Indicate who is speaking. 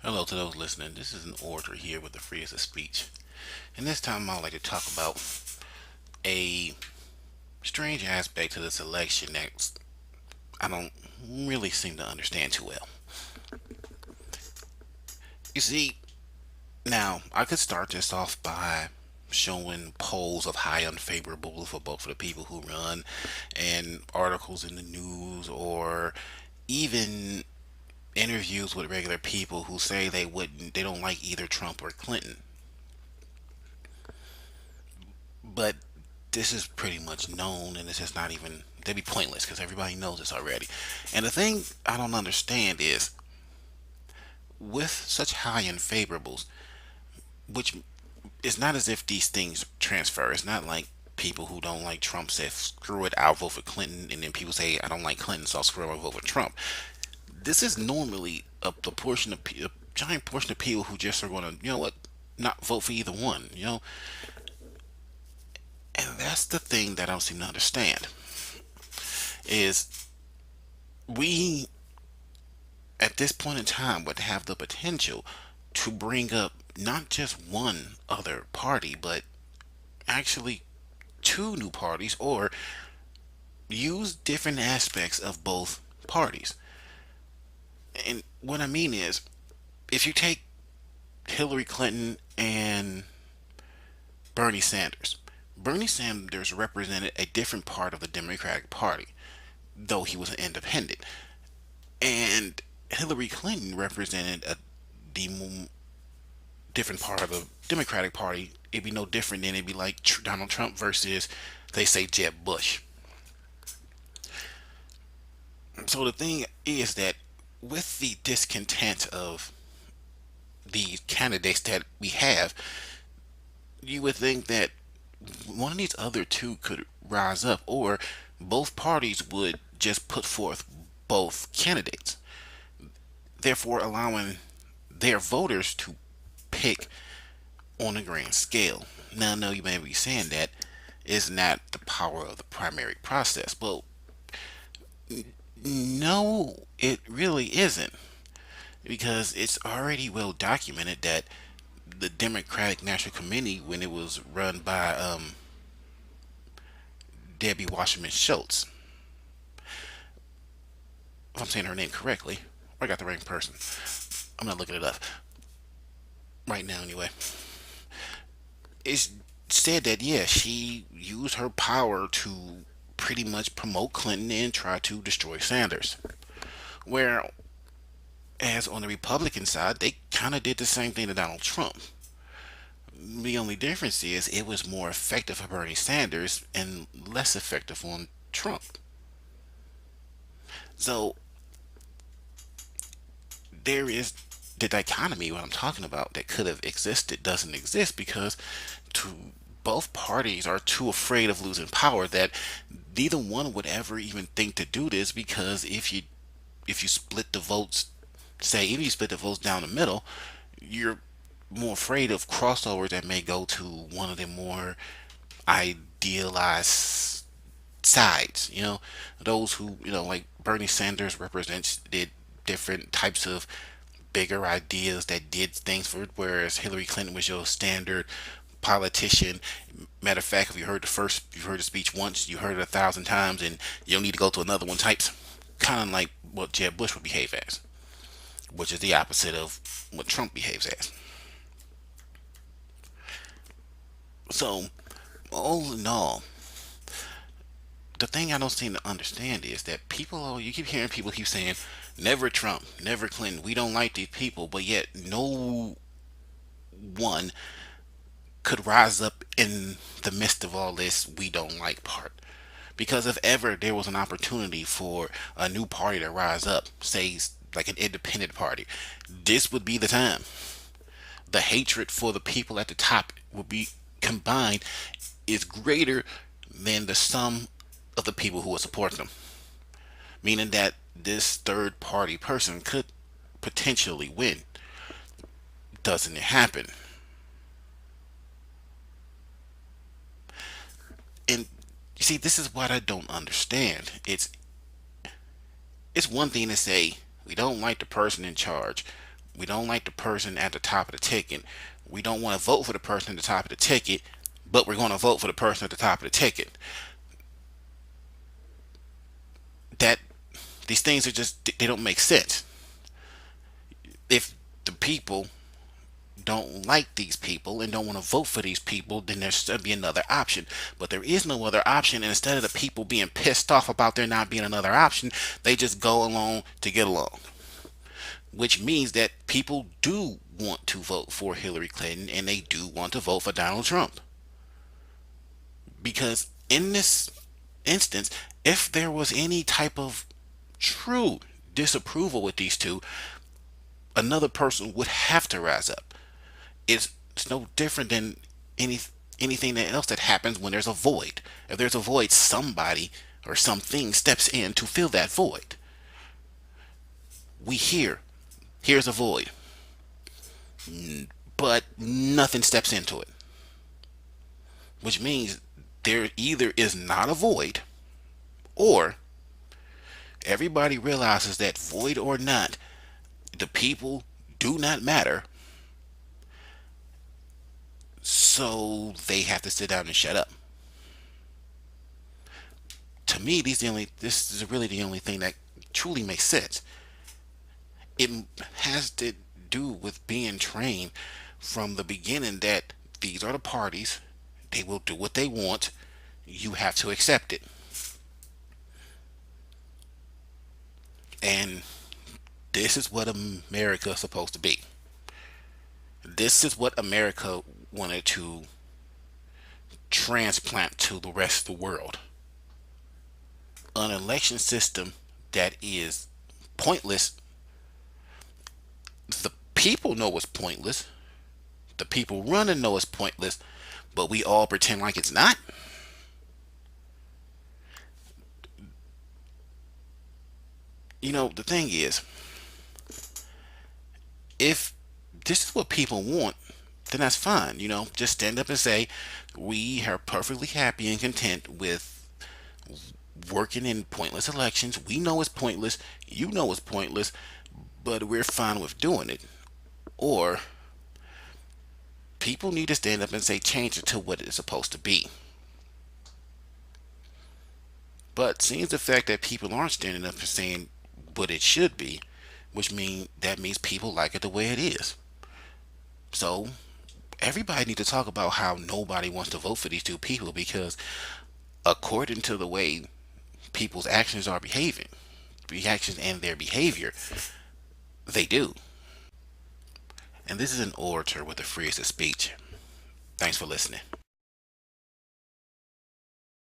Speaker 1: Hello to those listening. This is an orator here with the freest of speech. And this time I'd like to talk about a strange aspect to this election that I don't really seem to understand too well. You see, now I could start this off by showing polls of high unfavorable for both of the people who run and articles in the news or even interviews with regular people who say they don't like either Trump or Clinton. But this is pretty much known, and it's just not even, they'd be pointless because everybody knows this already. And the thing I don't understand is with such high unfavorables, which it's not as if these things transfer. It's not like people who don't like Trump say screw it, I'll vote for Clinton, and then people say I don't like Clinton, so I'll screw it, I'll vote for Trump. This is normally the portion of a giant portion of people who just are going to, you know what, not vote for either one, and that's the thing that I don't seem to understand is we at this point in time would have the potential to bring up not just one other party, but actually two new parties or use different aspects of both parties. And what I mean is, if you take Hillary Clinton and Bernie Sanders, Bernie Sanders represented a different part of the Democratic Party, though he was an independent. And Hillary Clinton represented the different part of the Democratic Party. It'd be no different than it'd be like Donald Trump versus, they say, Jeb Bush. So the thing is that with the discontent of the candidates that we have, you would think that one of these other two could rise up, or both parties would just put forth both candidates, therefore allowing their voters to pick on a grand scale. Now, I know you may be saying that is not the power of the primary process. Well, no, it really isn't. Because it's already well documented that the Democratic National Committee, when it was run by Debbie Wasserman Schultz, if I'm saying her name correctly, or I got the right person, I'm not looking it up right now anyway. It's said that, yeah, she used her power to pretty much promote Clinton and try to destroy Sanders. Whereas on the Republican side, they kind of did the same thing to Donald Trump. The only difference is it was more effective for Bernie Sanders and less effective on Trump. So there is the dichotomy what I'm talking about that could have existed doesn't exist because to both parties are too afraid of losing power that neither one would ever even think to do this, because if you split the votes, say if you split the votes down the middle, you're more afraid of crossovers that may go to one of the more idealized sides. Those who, like Bernie Sanders represents did different types of bigger ideas that did things for it, whereas Hillary Clinton was your standard politician. Matter of fact, if you've heard the speech once, you heard it 1,000 times, and you don't need to go to another one. Types, kind of like what Jeb Bush would behave as, which is the opposite of what Trump behaves as. So, all in all, the thing I don't seem to understand is that you keep hearing people keep saying, never Trump, never Clinton, we don't like these people, but yet no one could rise up in the midst of all this we don't like part. Because if ever there was an opportunity for a new party to rise up, say like an independent party, this would be the time. The hatred for the people at the top would be combined is greater than the sum of the people who would support them. Meaning that this third party person could potentially win. Doesn't it happen? And you see, this is what I don't understand. It's one thing to say we don't like the person in charge, We don't like the person at the top of the ticket. We don't want to vote for the person at the top of the ticket, but we're going to vote for the person at the top of the ticket. That these things are just, they don't make sense. If the people don't like these people and don't want to vote for these people, then there's going to be another option. But there is no other option, and instead of the people being pissed off about there not being another option, they just go along to get along. Which means that people do want to vote for Hillary Clinton and they do want to vote for Donald Trump. Because in this instance, if there was any type of true disapproval with these two, another person would have to rise up. It's no different than any anything else that happens when there's a void. If there's a void, somebody or something steps in to fill that void. We here's a void, but nothing steps into it, which means there either is not a void, or everybody realizes that void or not, the people do not matter, so they have to sit down and shut up. To me, this is really the only thing that truly makes sense. It has to do with being trained from the beginning that these are the parties, they will do what they want, you have to accept it. And this is what America is supposed to be. This is what America wanted to transplant to the rest of the world. An election system that is pointless. The people know it's pointless. The people running know it's pointless, but we all pretend like it's not. The thing is, if this is what people want, then that's fine. Just stand up and say, we are perfectly happy and content with working in pointless elections. We know it's pointless. You know it's pointless, but we're fine with doing it. Or people need to stand up and say, change it to what it's supposed to be. But seems the fact that people aren't standing up and saying what it should be, that means people like it the way it is. So everybody needs to talk about how nobody wants to vote for these two people, because according to the way people's actions are behaving, reactions and their behavior, they do. And this is an orator with the freest of speech. Thanks for listening.